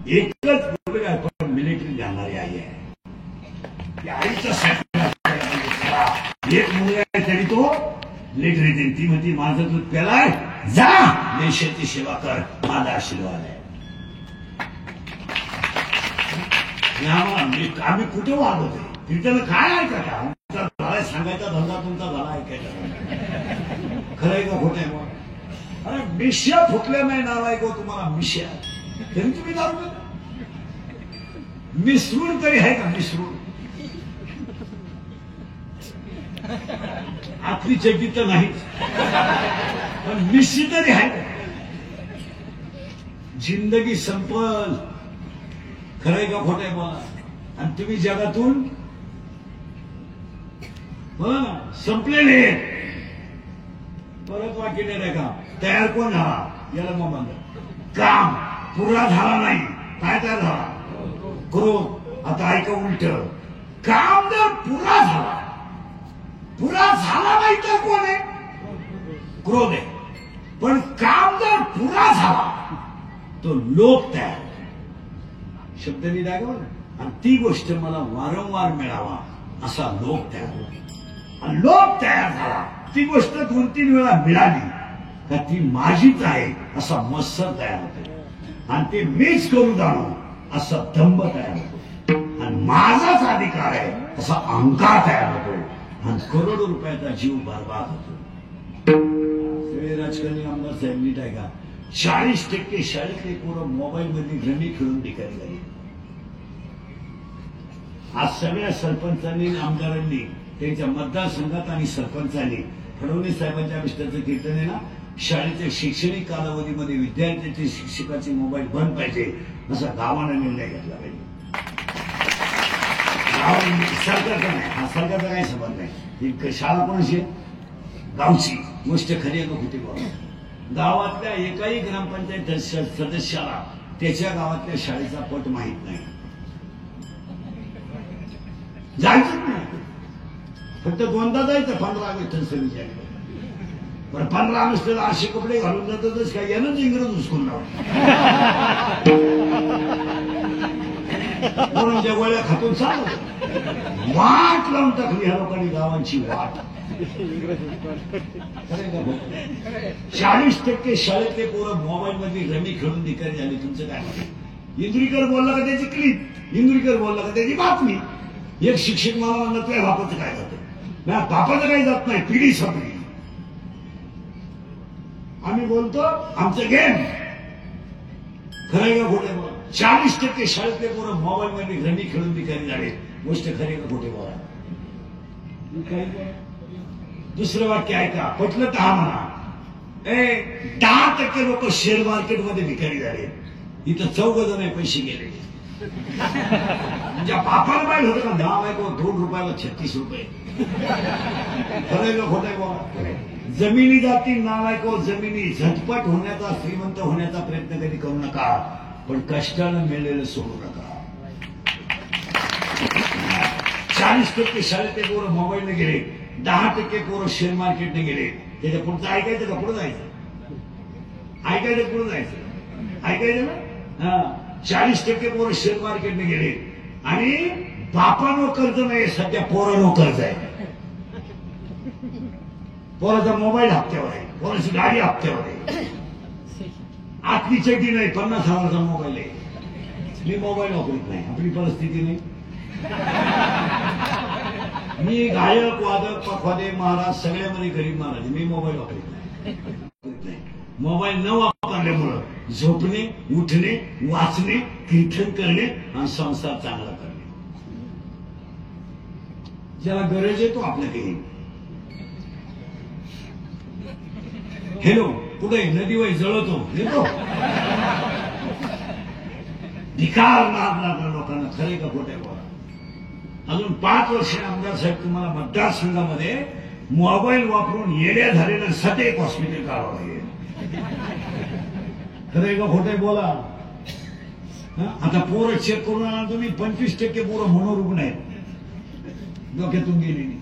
एकच मुलगा पण मिलिटरी जाणारी आई आहे. आईचा एक मुलगा आहे तरी तो मिलिटरी देईन. ती म्हणती माझं दूध प्यालाय, जा देशाची सेवा कर, माझा आशीर्वाद आहे. आम्ही कुठे वागवतोय तिथं काय ऐकायचा? आमचा झालाय सांगायचा धंदा, तुमचा झाला ऐकायचा. खरंय का खोटं आहे? मग अरे मिश्या फुटल्या नाही नालाय गो तुम्हाला मिश्या, तरी तुम्ही दारू पिता. मिसळून तरी आहे का? मिसळून आपली चड्डी तर नाहीच, पण मिश्री तरी आहे का? जिंदगी संपल. खरंय का खोटं आहे? मला आणि तुम्ही जगातून संपलेले. परत वाक्य नाही का? तयार कोण झाला? याला मग बंद काम पुरा झाला नाही. काय तयार झाला? क्रोध. आता ऐका उलट, काम जर पुरा झाला, पुरा झाला नाही तर कोण आहे? क्रोध आहे. पण काम जर पुरा झाला तो लोभ तयार. शब्द लिहिला का? आणि ती गोष्ट मला वारंवार मिळावा असा लोभ तयार होता. आणि लोभ तयार झाला, ती गोष्ट 2-3 वेळा मिळाली का ती माझीच आहे असा मत्सर तयार होतो. आणि ते मीच करू जाणू असा दंभ तयार होतो. आणि माझाच अधिकार आहे असा अहंकार तयार होतो. आणि करोडो रुपयाचा जीव बर्बाद होतो. राजकारणी आमदार साहेब नीट आहे का? 40% शाळेतले पोरं मोबाईल मध्ये रमी खेळून भिकारी झाली. आज सगळ्या सरपंचांनी, आमदारांनी त्यांच्या मतदारसंघात आणि सरपंचांनी फडणवीस साहेबांच्या विष्टाचं कीर्तन आहे ना, शाळेच्या शैक्षणिक कालावधीमध्ये विद्यार्थ्यांचे शिक्षकाचे मोबाईल बंद पाहिजे असा गावाने निर्णय घेतला पाहिजे. सरकारचा नाही, हा सरकारचा काही संबंध नाही. शाळा कोणाची? गावची. गोष्ट खरी आहे का खोटी? बाबा गावातल्या एकाही ग्रामपंचायत सदस्याला त्याच्या गावातल्या शाळेचा पट माहित नाही. जायचं नाही, फक्त 2दा जायचं 15 ऑगस्ट सव्वीच्या. पण 15 ऑगस्टला असे कपडे घालून जातातच काय? यानंच इंग्रज उचकून लावून म्हणून गोळ्या खातून चालत वाट लावून टाकली ह्या लोकांनी, गावांची वाट. 40% शाळेतले पोरं मोबाईल मध्ये रमी खेळून भिकारी झाले. तुमचं काय म्हणणं? इंद्रीकर बोलला का त्याची क्लिप, इंद्रीकर बोलला का त्याची बातमी. एक शिक्षक मला म्हणलं तुझ्या बापाचं काय जातं? बापाचं काही जात नाही, पिढी संपली. आम्ही बोलतो आमचं गेम. खरंय का खोटे? 40% शाळेतले पोरं मोबाईल मध्ये रमी खेळून भिकारी झाले. गोष्ट खरी का खोटे? बोला. दुसरं वाक्य ऐका, पटलं तर हा म्हणा. 10% लोक शेअर मार्केटमध्ये भिकारी झाले. इथं 14 जण पैसे गेले. म्हणजे बापाला पाहिजे होतं का? नाव आहे 2 रुपयाला 36 रुपये. खरंय का खोटं? बोला. जमिनी जाती नालायको जमिनी. झटपट होण्याचा, श्रीमंत होण्याचा प्रयत्न कधी करू नका, पण कष्टानं मिळलेलं सोडू नका. 40% शाळेतले पोरं मोबाईलने गेले, 10% पोरं शेअर मार्केटने गेले. त्याच्या पुढचं ऐकायचं का? पुढे जायचं? ऐकायचं पुढे जायचं? ऐकायचं ना? हा. 40% पोरं शेअर मार्केटने गेले आणि बापानो कर्ज नाही, सध्या पोरानो कर्ज आहे. पोराचा मोबाईल हप्त्यावर आहे, पोराची गाडी हप्त्यावर आहे. आपली चड्डी नाही, 50,000चा मोबाईल आहे. मी मोबाईल वापरत नाही, आपली परिस्थिती नाही. मी गायक, वादक, पखवादे, महाराज सगळ्यामध्ये गरीब महाराज. मी मोबाईल वापरत नाही. मोबाईल न वापरल्यामुळं झोपणे, उठणे, वाचणे, कीर्तन करणे आणि संसार चांगला करणे. ज्याला गरज आहे तो आपल्याकडे. हेलो कुठे? नदीवर जळतो येतो. धिकार मारला लोकांना. खरे का खोटे? बोला. अजून 5 वर्ष आमदार साहेब तुम्हाला मतदारसंघामध्ये मोबाईल वापरून येड्या झालेलं सध्या एक हॉस्पिटल काढावं लागेल. खरंय का खोटं? बोला. आता पोरं चेक करून आणा तुम्ही, 25% पोरं मनोरुग्ण आहेत, डोक्यातून गेलेली.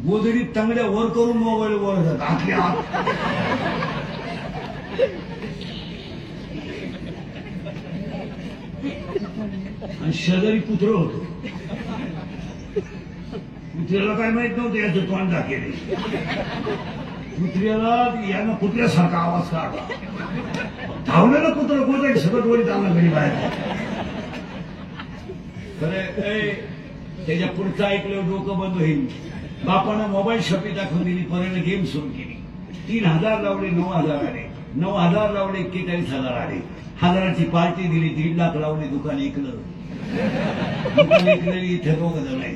गोदडी तांगड्या वर करून मोबाईल वर जातात. आणि शेजारी कुत्र होतो. कुत्र्याला काय माहित नव्हतं याचं तोंड दाखवले. कुत्र्याला यानं कुत्र्यासारखा आवाज काढला. धावलेलं कुत्र कोणतं सगळं वरी चालला घरी बाहेर. खरं त्याच्या पुढचं ऐकलं डोकं बंद होईल. बापानं मोबाईल शॉपी दाखवून दिली. परत गेम सुरू केली. 3,000 लावले 9,000 आले. 9,000 लावले 41,000 आले. 1,000ची पार्टी दिली. 1.5 लाख लावले. दुकान ऐकलं. दुकान ऐकलेली इथे रोग झालाय.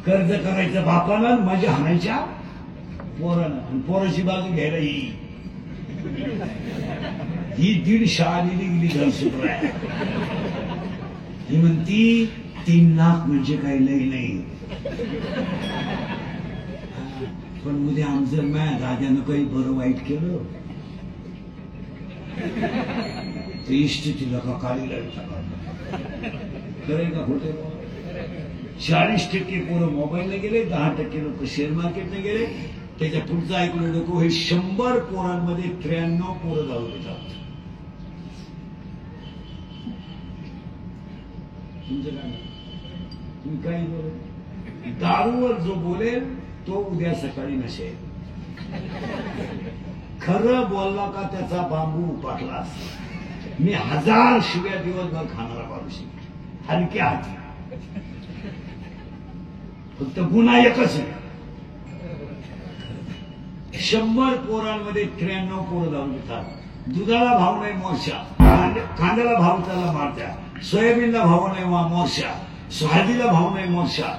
कर्ज करायचं बापानं मजा हाणायच्या पोरानं. आणि पोराची बाजू घ्यायला ही 1.5 शाळा गेली घरसूत्र आहे. ही म्हणती 3 लाख म्हणजे काही लई नाही. पण उद्या आमचं राजानं काही बरं वाईट केलं तर इष्टीला का काळीला खरंय का खोटे. 40% पोरं मोबाईलला गेले. 10% लोक शेअर मार्केटने गेले. त्याच्या पुढचं ऐकलं नको. हे 100 पोरांमध्ये 93 पोरं दारू देतात. तुमचं काय तुम्ही काही बोल. दारूवर जो बोलेल तो उद्या सकाळी नसेल. खरं बोलला का त्याचा बांबू उपटला. मी 1000 शिव्या दिवसभर खाणारा माणूस हलक्या हाती. फक्त गुन्हा एकच आहे. 100 पोरांमध्ये 93 पोरं दारू देतात. दुधाला भाव नाही मोर्चा. कांद्याला भाव त्याला मारत्या. सोयाबीनला भाव नाही मोर्चा. हळदीला भाव नाही मोर्चा.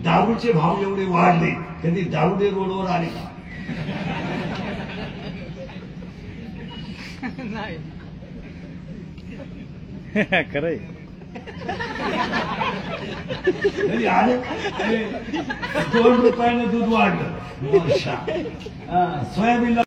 दारूचे भाव एवढे वाढले. कधी दारुडे रोडवर आले का? नाही. खरंय. आले 2 रुपयानं दूध वाढलं. मोर्चा. सोयाबीनला